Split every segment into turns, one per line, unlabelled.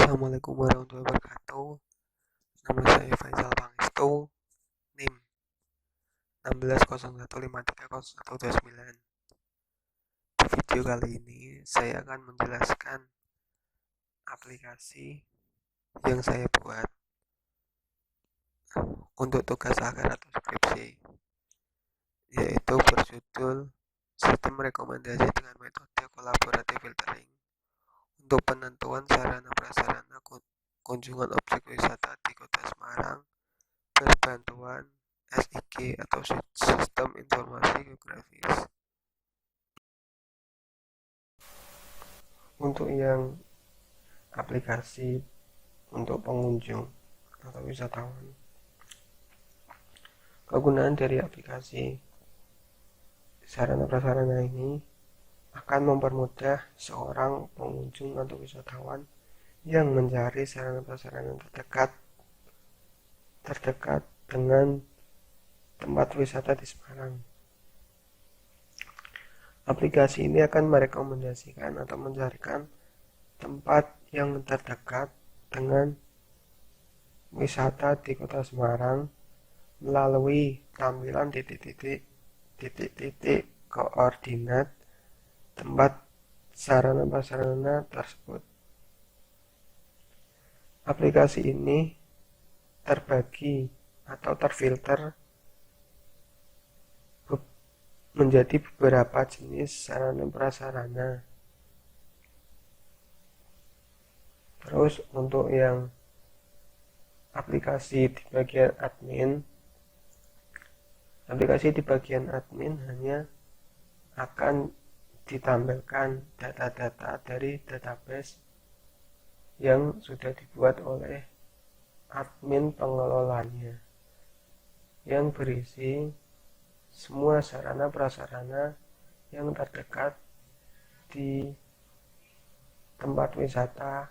Assalamualaikum warahmatullahi wabarakatuh. Nama saya Faisal Pangestu, NIM 1601530129. Di video kali ini saya akan menjelaskan aplikasi yang saya buat untuk tugas akhir atau skripsi, yaitu berjudul Sistem Rekomendasi dengan Metode Kolaboratif Filtering untuk penentuan sarana-prasarana kunjungan objek wisata di Kota Semarang berbantuan SIG atau Sistem Informasi Geografis. Untuk yang aplikasi untuk pengunjung atau wisatawan, kegunaan dari aplikasi sarana-prasarana ini akan mempermudah seorang pengunjung atau wisatawan yang mencari sarana-prasarana terdekat dengan tempat wisata di Semarang. Aplikasi ini akan merekomendasikan atau mencarikan tempat yang terdekat dengan wisata di Kota Semarang melalui tampilan titik-titik koordinat tempat sarana-prasarana tersebut. Aplikasi ini terbagi atau terfilter menjadi beberapa jenis sarana-prasarana. Terus untuk yang aplikasi di bagian admin hanya akan ditampilkan data-data dari database yang sudah dibuat oleh admin pengelolanya, yang berisi semua sarana-prasarana yang terdekat di tempat wisata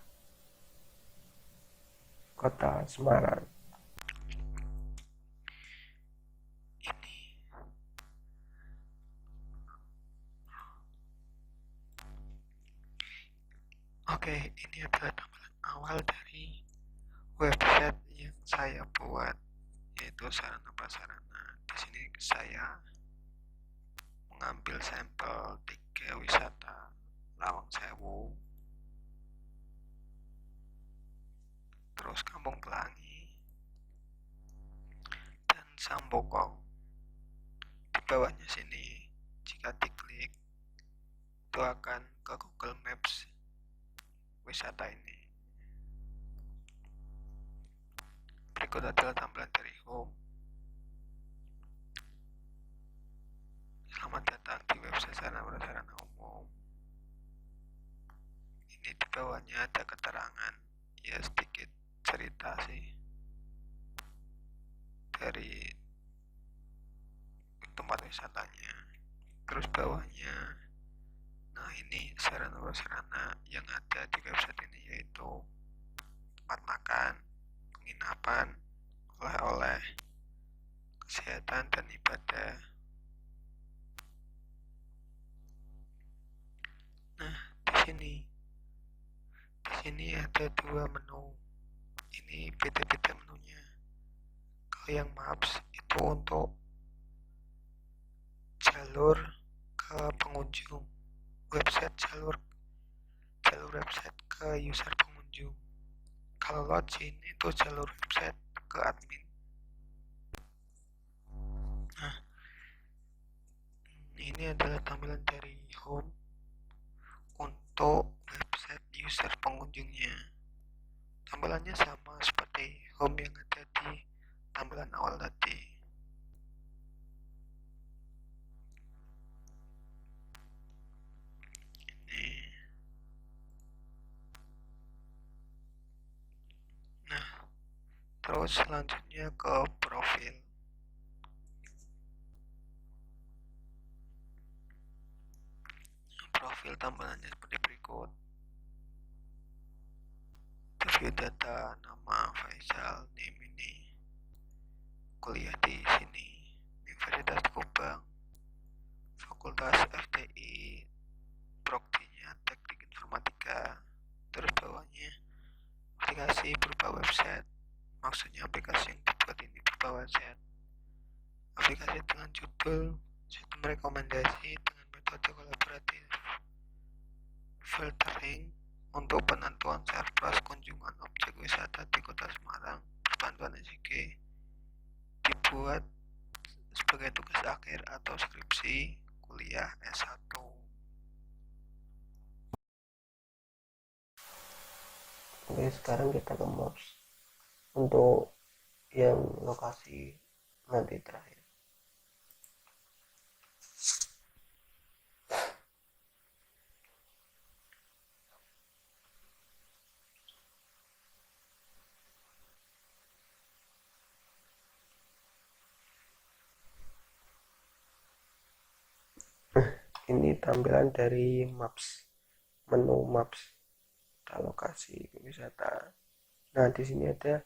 Kota Semarang. Ini adalah tampilan awal dari website yang saya buat, yaitu sarana-prasarana. Di sini saya mengambil sampel 3 wisata: Lawang Sewu, terus Kampung Pelangi, dan Sampokong. Di bawahnya sini, jika diklik, itu akan ke Google Maps wisata ini. Berikut adalah tampilan dari home. Selamat datang di website sarana-prasarana umum. Ini di bawahnya ada keterangan, ya sedikit cerita sih dari tempat wisatanya. Terus bawahnya, nah ini sarana-prasarana yang ada di website ini, yaitu tempat makan, penginapan, oleh-oleh, kesehatan, dan ibadah. Nah, di sini ada 2 menu. Ini beda-beda menunya. Kalau yang maps itu untuk jalur ke pengunjung, jalur website ke user pengunjung. Kalau login itu jalur website ke admin. Nah, ini adalah tampilan dari home untuk website user pengunjungnya. Tampilannya sama seperti home yang ada di tampilan awal tadi. Nah, terus selanjutnya ke profil. Profil tampilannya seperti berikut. View data, nama Faisal, NIM ini, kuliah di sini, Universitas Kubang, Fakultas FTI, Proktinya Teknik Informatika. Terus bawahnya Maksudnya aplikasi yang dibuat ini berbawa chat. Aplikasi dengan judul Sistem Rekomendasi dengan metode kolaboratif filtering untuk penentuan surplus kunjungan objek wisata di Kota Semarang berbantuan SIG dibuat sebagai tugas akhir atau skripsi kuliah S1.
Oke, sekarang kita ke maps untuk yang lokasi nanti terakhir. Ini tampilan dari maps, menu maps lokasi wisata. Nah, di sini ada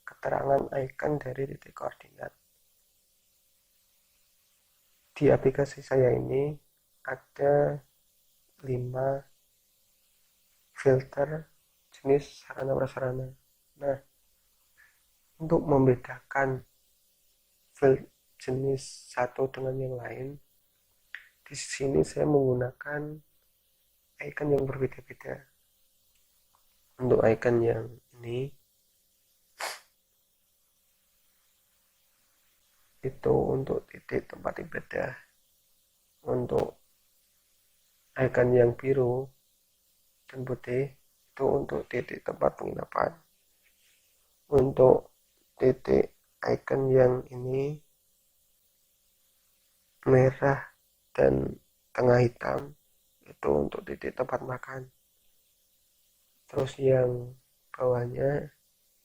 keterangan icon dari titik koordinat. Di aplikasi saya ini ada 5 filter jenis sarana prasarana. Nah, untuk membedakan jenis satu dengan yang lain, di sini saya menggunakan icon yang berbeda-beda. Untuk icon yang ini itu untuk titik tempat ibadah. Untuk icon yang biru dan putih itu untuk titik tempat penginapan. Untuk titik icon yang ini merah dan tengah hitam itu untuk titik tempat makan. Terus yang bawahnya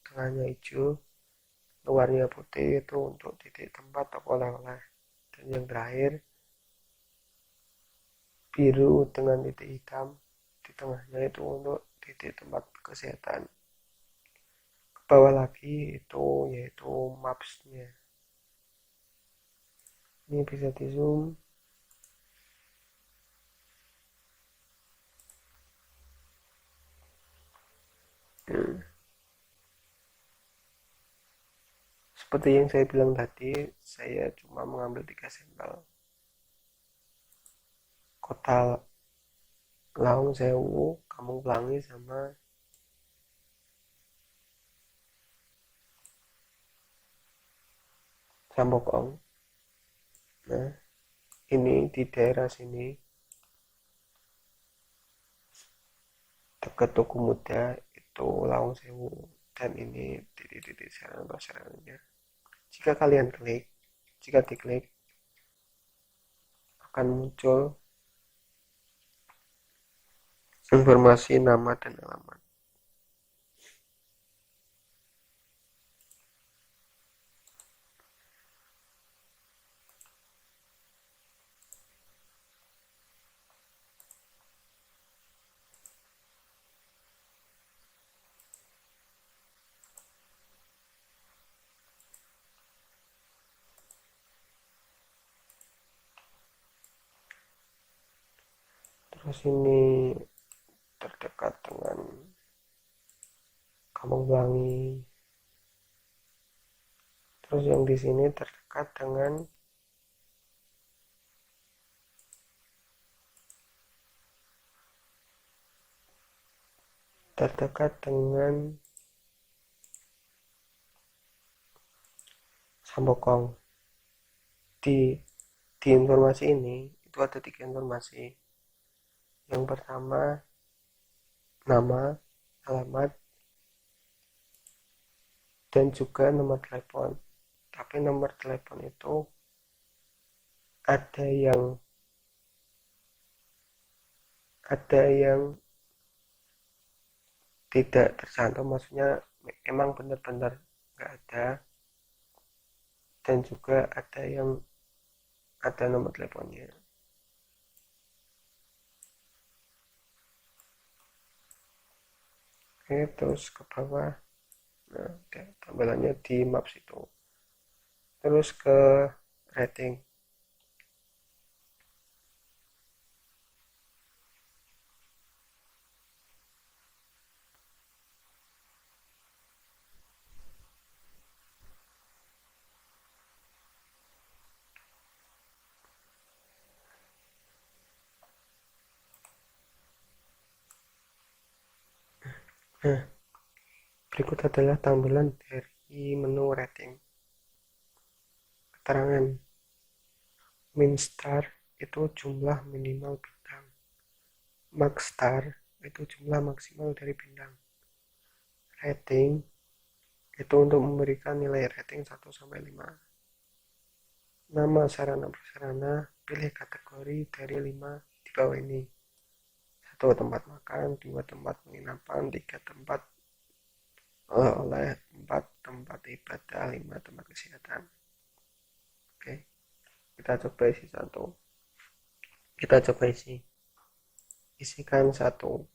tengahnya hijau, luarnya putih itu untuk titik tempat toko oleh-oleh. Dan yang terakhir biru dengan titik hitam di tengahnya itu untuk titik tempat kesehatan. Ke bawah lagi itu yaitu mapsnya. Ini bisa di zoom. Seperti yang saya bilang tadi, saya cuma mengambil 3 sampel. Kota Lawang Sewu, Kampung Pelangi, sama Sambokong. Nah, ini di daerah sini dekat Tugu Muda itu Lawang Sewu, dan ini titik-titik sarana-prasarananya. Jika kalian klik, jika diklik akan muncul informasi nama dan alamat. Terus ini terdekat dengan Kampung Pelangi. Terus yang di sini terdekat dengan Sambokong. Di informasi ini itu ada 3 informasi. Yang pertama nama, alamat, dan juga nomor telepon. Tapi nomor telepon itu ada yang tidak tercantum, maksudnya emang benar-benar nggak ada, dan juga ada yang ada nomor teleponnya. Oke, terus ke bawah, nah tampilannya di maps itu. Terus ke rating. Nah, berikut adalah tampilan dari menu rating. Keterangan: min star itu jumlah minimal bintang, max star itu jumlah maksimal dari bintang, rating itu untuk memberikan nilai rating 1-5, nama sarana prasarana pilih kategori dari 5 di bawah ini: 1 tempat makan, 2 tempat penginapan, 3 tempat oleh-oleh, 4 tempat ibadah, 5 tempat kesehatan. Oke, kita coba isi satu. Isikan 1,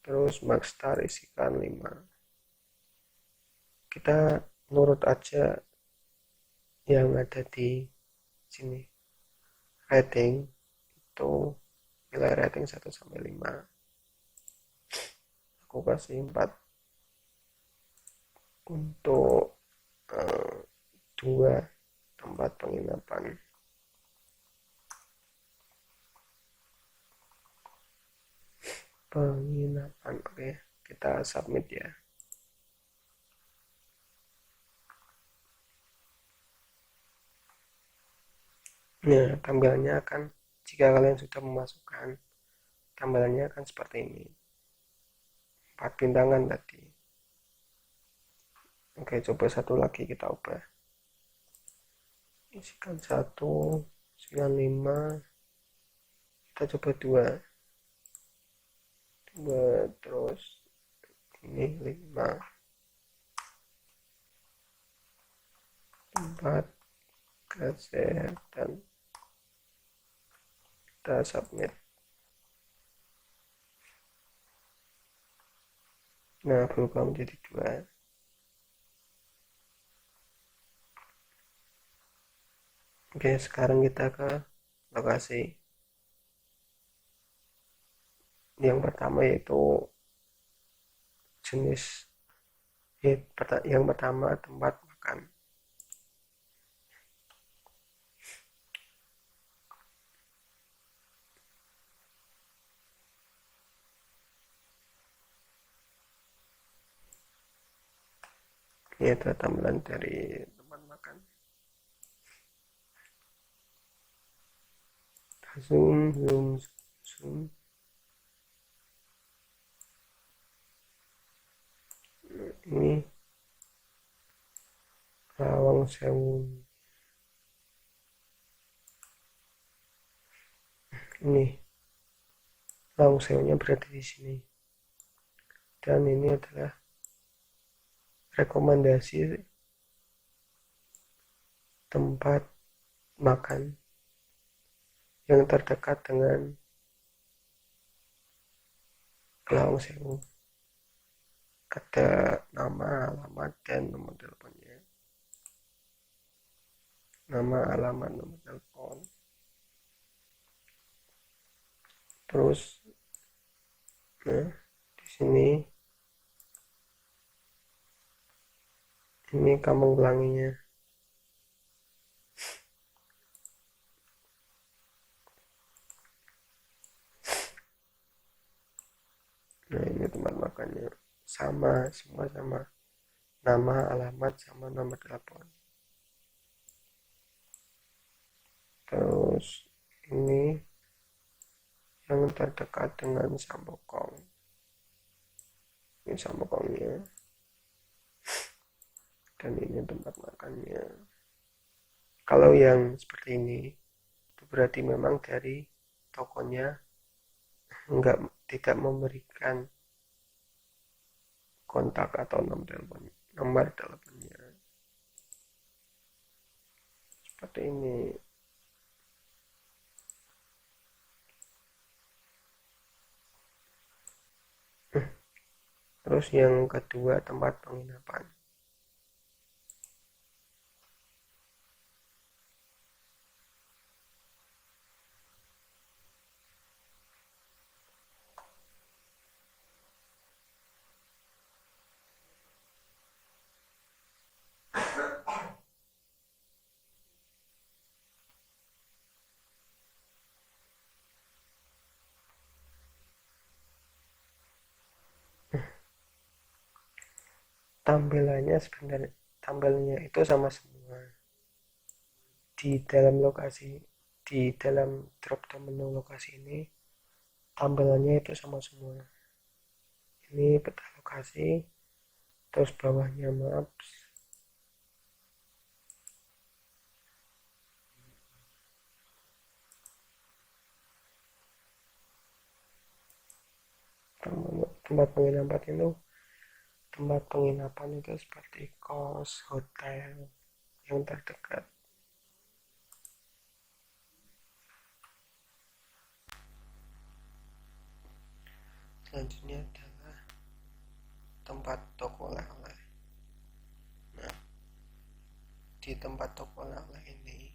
terus max star isikan 5. Kita nurut aja yang ada di sini. Rating itu nilai rating 1-5, aku kasih 4. Untuk 2 tempat penginapan, oke, kita submit ya. Nah, tampilannya akan, jika kalian sudah memasukkan, tampilannya akan seperti ini. 4 bintangan tadi. Oke, coba satu lagi kita ubah. Isikan 1, isikan 5, kita coba 2, terus ini 5, tempat kesehatan. Kita submit. Nah, berubah menjadi 2. Oke, sekarang kita ke lokasi. Yang pertama yaitu jenis, yang pertama tempat makan. Ini adalah tampilan dari tempat makan. Zoom. Ini Lawang Sewu. Ini Lawang Sewunya berada di sini. Dan ini adalah rekomendasi tempat makan yang terdekat dengan Lawang Sewu. Ada nama, alamat, dan nomor teleponnya. Nama, alamat, nomor telepon. Terus, nah, di sini ini Kampung Pelanginya. Nah, ini tempat makannya. Sama, semua sama. Nama, alamat, sama nomor telepon. Terus ini yang terdekat dengan Sambokong. Ini Sambokongnya. Dan ini tempat makannya. Kalau yang seperti ini, itu berarti memang dari tokonya tidak memberikan kontak atau nomor teleponnya. Seperti ini. Terus yang kedua, tempat penginapan. tampilannya sebenarnya tampilnya itu sama semua di dalam lokasi, di dalam drop down menu lokasi ini tampilannya itu sama semua. Ini peta lokasi, terus bawahnya maps, tempat penginapan itu, tempat penginapan itu seperti kos, hotel yang terdekat. Selanjutnya adalah tempat toko oleh-oleh. Nah, di tempat toko oleh-oleh ini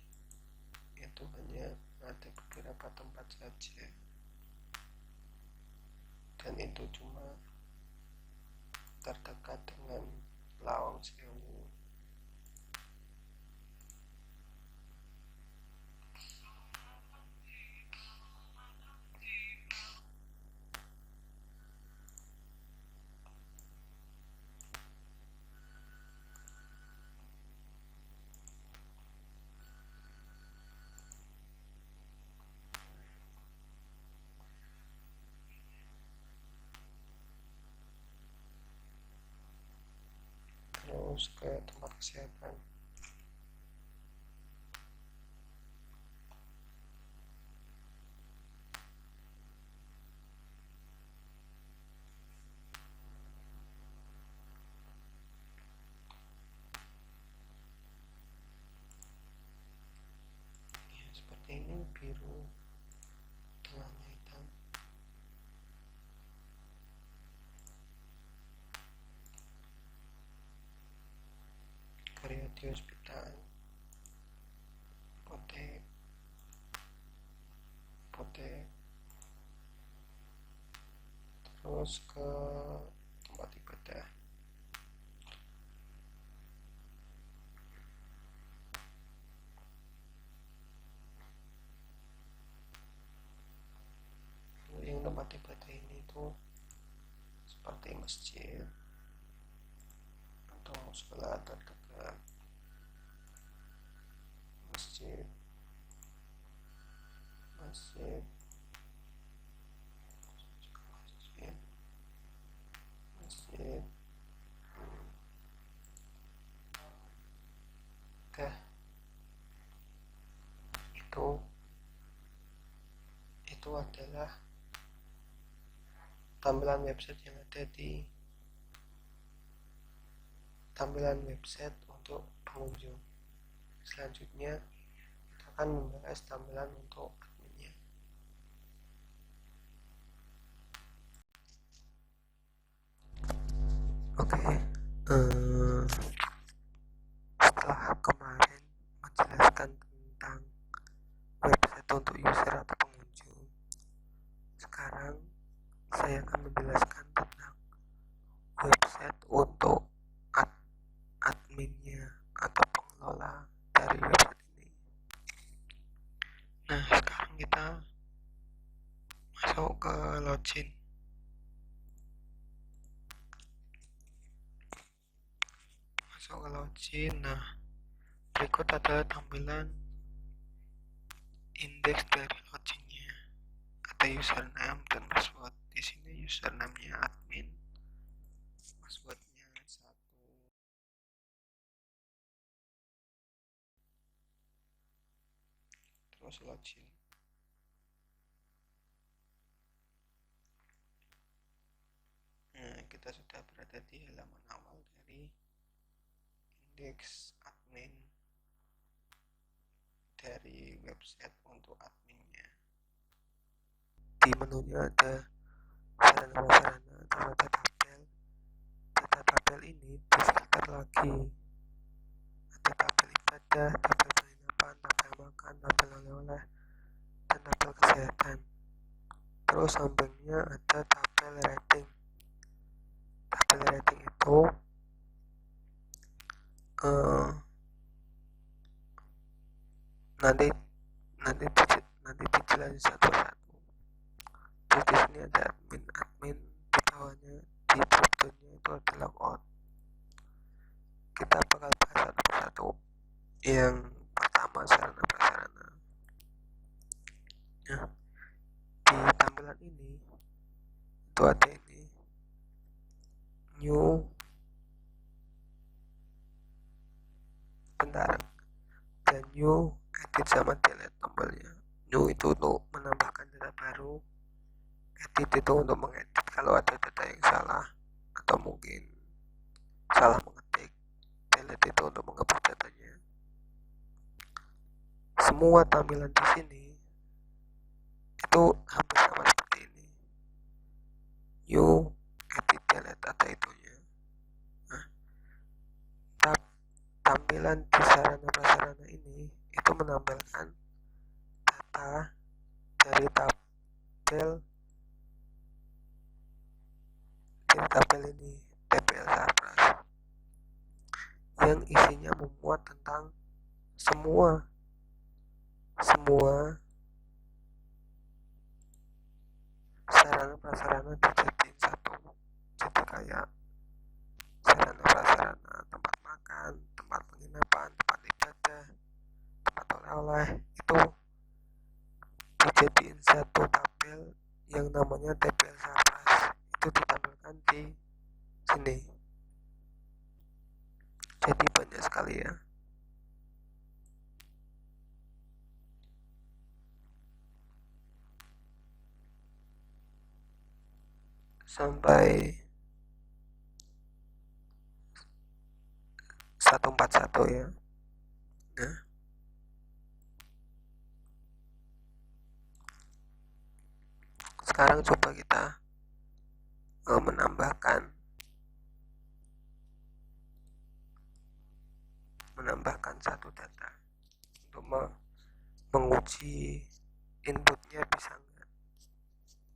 itu hanya ada beberapa tempat saja, dan itu cuma terdekat dengan Lawang Sewu. Terus ke tempat kesehatan. Ya, seperti ini, biru, tengahnya hitam. Karyadi Hospital, Potek, terus ke tempat ibadah. Yang tempat ibadah ini tuh seperti masjid atau sekolah terdekat. Masjid, masjid, masjid, masjid. Dah, itu adalah tampilan website yang ada di tampilan website untuk pengunjung. Selanjutnya kita akan membahas tampilan untuk adminnya. Oke, setelah kemarin menjelaskan tentang website untuk user atau pengunjung, sekarang saya akan menjelaskan tentang website untuk adminnya atau pengelola dari website ini. Nah, sekarang kita masuk ke login. Nah, berikut adalah tampilan indeks dari loginnya. Ada username dan password. Di sini username-nya admin, passwordnya 1. Terus login. Nah, kita sudah berada di halaman awal dari indeks admin dari website untuk adminnya. Di menunya ada sarana-sarana atau data tabel. Data tabel ini difilter lagi. Ada tabel ibadah, tabel penginapan, tabel makan, tabel oleh-oleh, dan tabel kesehatan. Terus sampingnya ada tabel rating. Tabel rating itu nanti dijelasin satu-satu. Terus di sini ada admin, di bawahnya di drop downnya itu ada logout.
kita bakal bahas satu persatu. Yang pertama, sarana prasarana. Nah, di tampilan ini itu ada ini new, bentar, dan new, edit sama delete tombolnya. New itu untuk menambahkan data baru, edit itu untuk mengedit kalau ada data yang salah atau mungkin salah mengetik, delete itu untuk menghapus datanya. Semua tampilan di sini itu hampir sama seperti ini. New, edit, delete ada itunya. Nah, tampilan di sarana prasarana ini itu menampilkan data dari tabel ini, TPL Sarpras, yang isinya memuat tentang semua sarana prasarana dijadiin satu. Jadi kayak sarana prasarana tempat makan, tempat penginapan, tempat ibadah, tempat oleh-oleh, itu dijadiin satu tabel yang namanya TPL Sarpras. Itu ditampilkan di sini. Jadi banyak sekali ya. Sampai 141 ya. Nah, sekarang coba kita menambahkan satu data untuk menguji inputnya bisa enggak,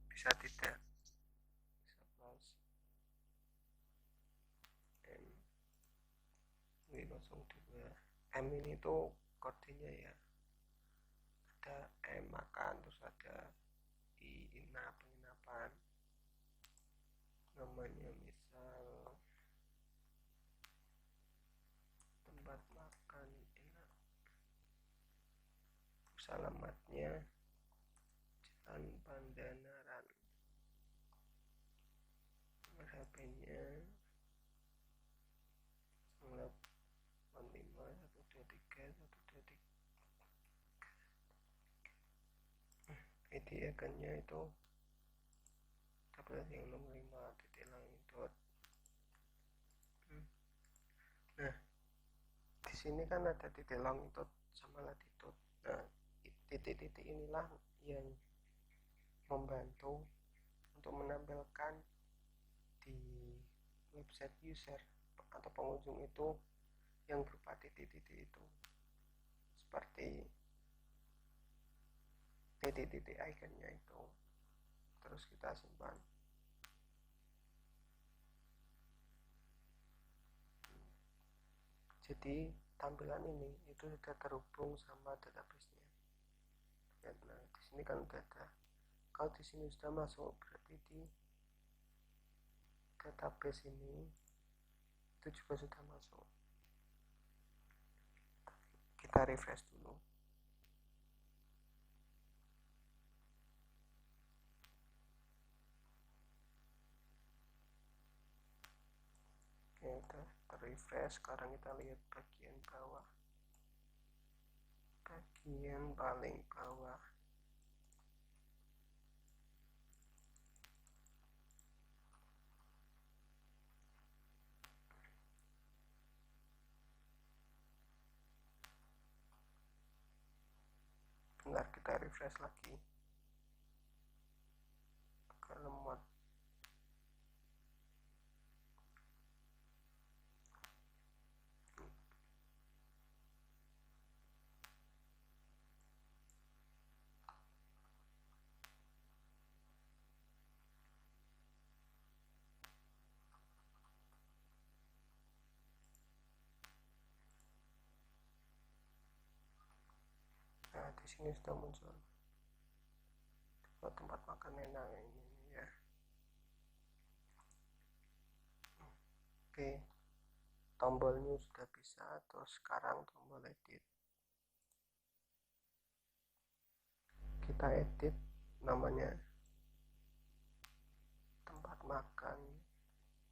bisa tidak. M ini tuh kodenya ya, ada M makan, terus ada penginapan, namanya misal tempat makan enak, terus alamatnya Jalan Pandanaran, nomor HP-nya 85123123. ID akannya itu tabel yang nomor 5 titik lain dot. Nah, di sini kan ada titik longitude sama latitude. Nah, titik-titik inilah yang membantu untuk menampilkan di website user atau pengunjung itu yang berupa titik-titik itu, seperti titik-titik ikonnya itu. Terus kita simpan. Jadi tampilan ini itu sudah terhubung sama database-nya. Nah, di sini kan udah ada. Kalau di sini sudah masuk, berarti di database ini itu juga sudah masuk. Kita refresh dulu. Oke, udah refresh. Sekarang kita lihat bagian bawah, bagian paling bawah. Bentar, kita refresh lagi. Agak lemot. Nah, di sini sudah muncul. Tempat makan enak ini ya. Oke,
tombol new sudah bisa. Terus sekarang tombol edit, kita edit namanya tempat makan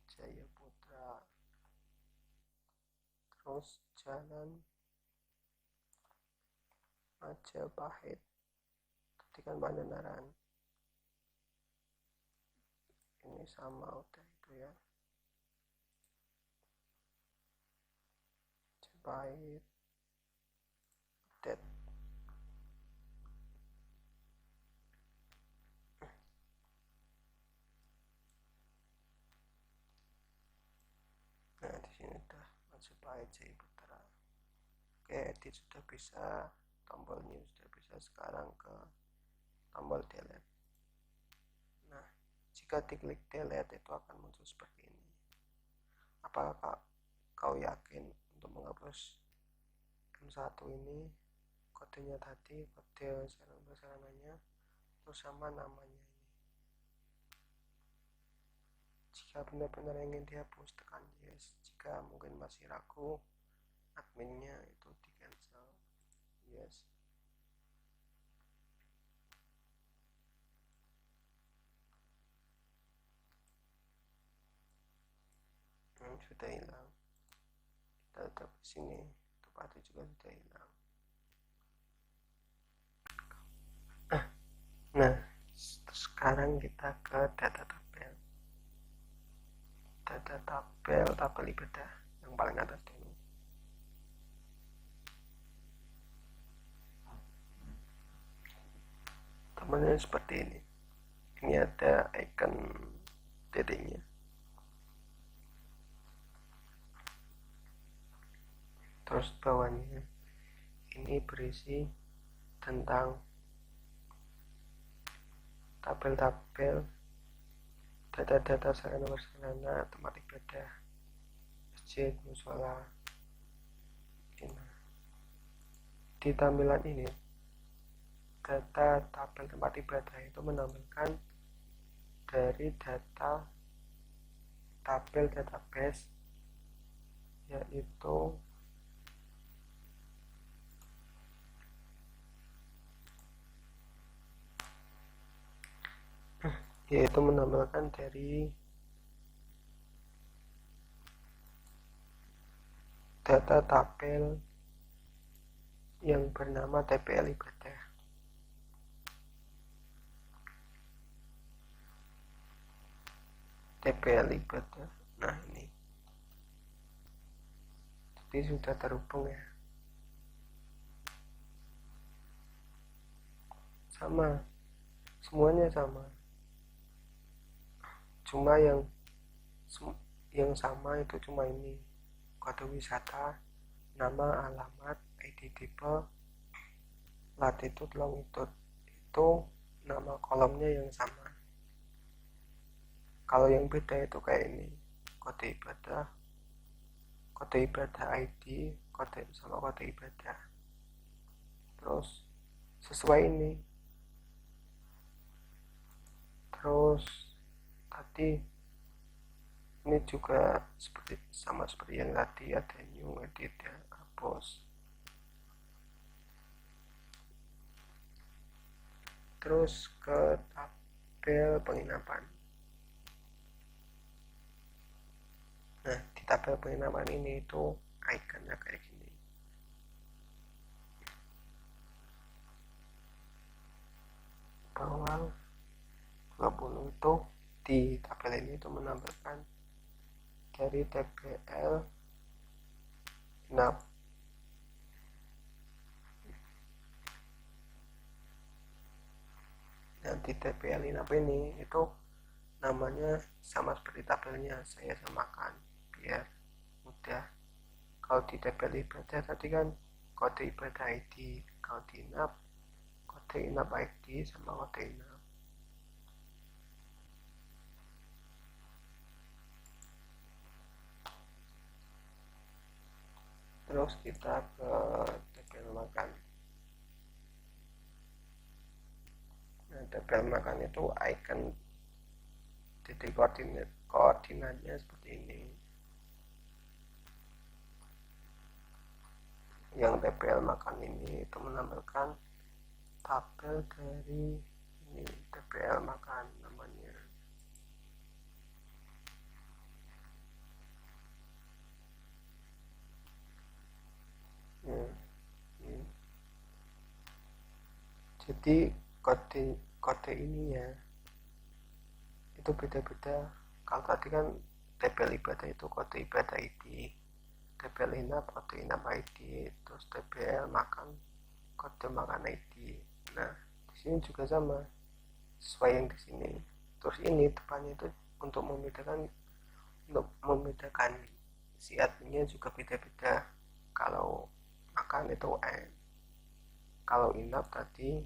Jaya Putra, terus jalan Majapahit, ketikkan Pangandaran. Ini sama udah itu ya, Majapahit update. Nah di sini udah Majapahit Jaya Putra. Oke, edit sudah bisa, tombol new sudah bisa. Sekarang ke tombol delete. Nah, jika diklik delete itu akan muncul seperti ini. Apakah kau yakin untuk menghapus M1 ini? Kodenya tadi, kode sarananya, terus sama namanya ini. Jika benar-benar ingin dihapus, tekan yes. Jika mungkin masih ragu, adminnya itu di cancel, yes. Sudah hilang. Kita tetap di sini, tempatnya juga sudah hilang. Nah, sekarang kita ke data tabel. Data tabel ibadah yang paling atas dulu. Temannya seperti ini. Ini ada icon titiknya. Terus bawahnya ini berisi tentang tabel-tabel, data-data sarana-prasarana tempat ibadah, masjid, musola. Di tampilan ini, data tabel tempat ibadah itu menampilkan dari data tabel database, yaitu menampilkan dari data tabel yang bernama TPL ibadah. TPL ibadah. Nah ini, jadi sudah terhubung ya. Sama, semuanya sama. Cuma yang sama itu cuma ini, kode wisata, nama, alamat, ID tipe, latitude, longitude, itu nama kolomnya yang sama. Kalau yang beda itu kayak ini, kode ibadah ID, kode ibadah. Terus sesuai ini. Terus tadi ini juga sama seperti yang tadi, ada new, edit, ya, hapus. Terus ke tabel penginapan. Nah, di tabel penginapan ini itu ikonnya kayak gini. Bawah 20 itu di tabel ini itu menampilkan dari TPL 6. Dan di TPL 6 ini itu namanya sama seperti tabelnya, saya samakan biar mudah. Kalau di tabel ibadah tadi kan kode ibadah ID, kalau di inap kode inap ID sama kode inap. Terus kita ke tabel makan. Nah, tabel makan itu icon titik koordinatnya seperti ini. yang TPL makan ini itu menampilkan tabel dari ini TPL makan namanya. Jadi kode ini ya itu beda-beda. Kalau tadi kan TPL ibadah itu kode ibadah ID, TPL inap kode inap ID, terus TPL makan kode makan ID. Nah di sini juga sama, sesuai yang di sini. Terus ini depannya itu untuk membedakan si adminnya juga beda-beda. Kalau makan itu N, kalau inap tadi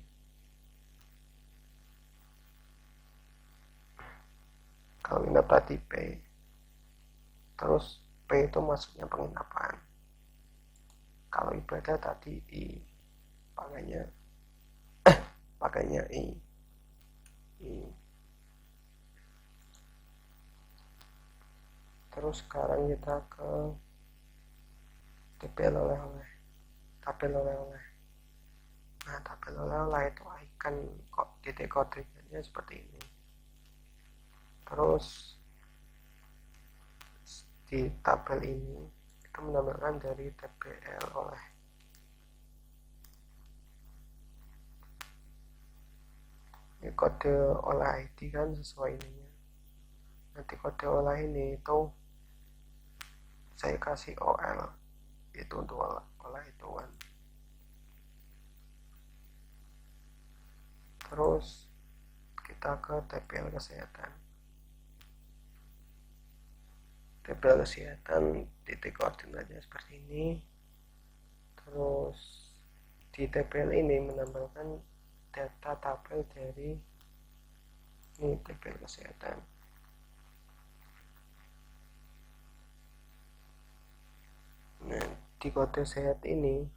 P, terus P itu maksudnya penginapan. Kalau ibadah tadi I, pakainya I. Terus sekarang kita ke tabel oleh-oleh. Nah tabel oleh-oleh itu icon titik kodenya seperti ini. Terus di tabel ini itu menampilkan dari TPL oleh. Ini kode oleh ID kan sesuai ininya. Nanti kode oleh ini itu saya kasih OL, itu untuk oleh hitungan. Terus kita ke TPL kesehatan. Titik koordinatnya seperti ini. Terus di TPL ini menampilkan data tabel dari ini TPL kesehatan. Nah di kode sehat ini,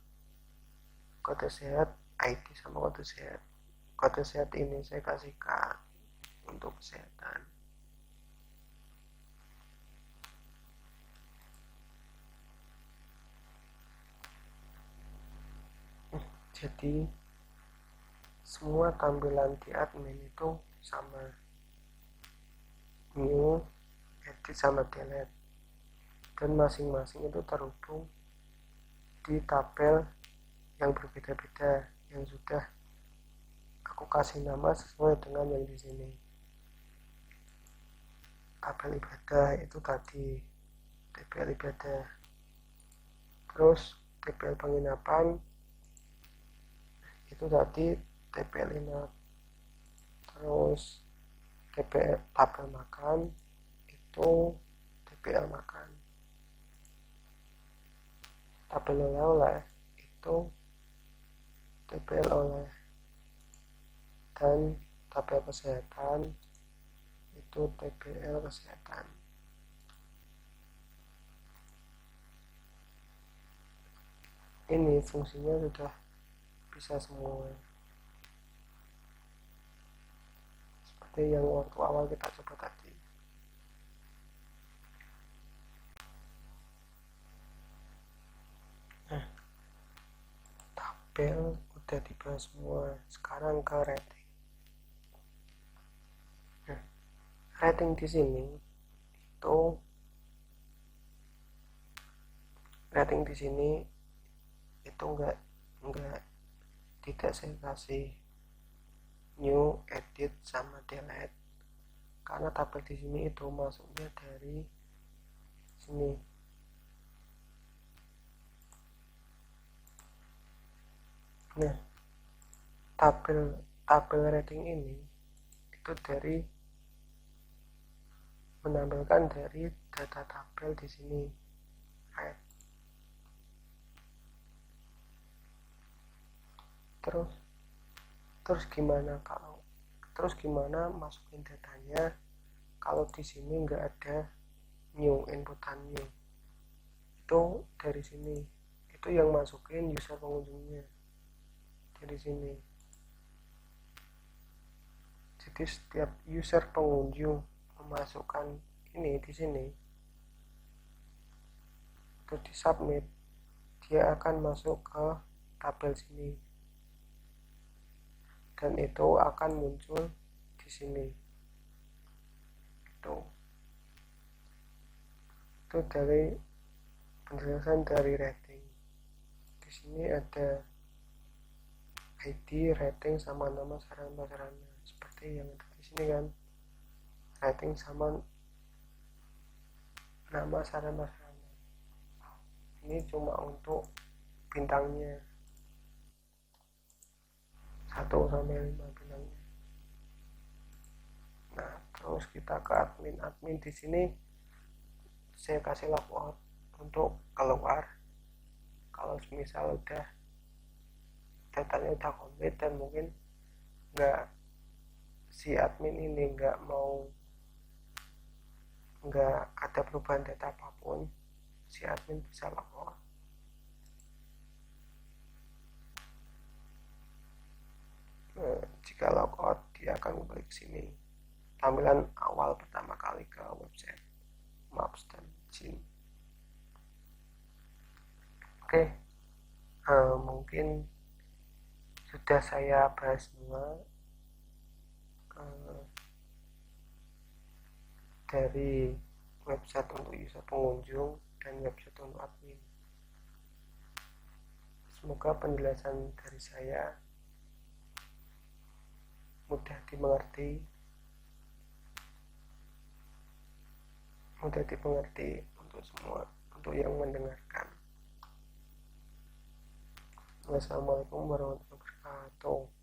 kode sehat ID sama kode sehat. Kode sehat ini saya kasih K untuk kesehatan. Jadi semua tampilan di admin itu sama, new, edit sama delete, dan masing-masing itu terhubung di tabel yang berbeda-beda yang sudah aku kasih nama sesuai dengan yang di sini. Tabel ibadah itu tadi TPL ibadah, terus TPL penginapan itu tadi TPL inap, terus TPL tabel makan itu TPL makan, tabel oleh-oleh itu TPL oleh, dan tabel kesehatan itu TPL kesehatan. Ini fungsinya sudah bisa semua, seperti yang waktu awal kita coba tadi. Nah tabel udah dibahas semua, sekarang ke rating. Nah rating di sini itu tidak saya kasih new, edit sama delete karena tabel di sini itu masuknya dari sini. Nah tabel rating ini itu dari menampilkan dari data tabel di sini. Terus gimana masukin datanya kalau di sini nggak ada new, inputan new. Itu dari sini, itu yang masukin user pengunjungnya dari sini. Jadi setiap user pengunjung memasukkan ini di sini itu di dia akan masuk ke tabel sini dan itu akan muncul di sini. Itu dari penjelasan dari rating. Di sini ada ID, rating sama nama sarana-prasarana. Seperti yang ada di sini kan, rating sama nama sarana-prasarana. Ini cuma untuk bintangnya 1 sampai 5 bintangnya. Nah, terus kita ke admin. Di sini saya kasih logout untuk keluar kalau misal udah datanya udah komplit dan mungkin si admin ini nggak ada perubahan data apapun, si admin bisa logout. Jika logout dia akan kembali ke sini, tampilan awal pertama kali ke website Maps dan Jin. Oke, mungkin sudah saya bahas semua dari website untuk user pengunjung dan website untuk admin. Semoga penjelasan dari saya mudah dimengerti untuk semua, untuk yang mendengarkan. Wassalamualaikum warahmatullahi wabarakatuh.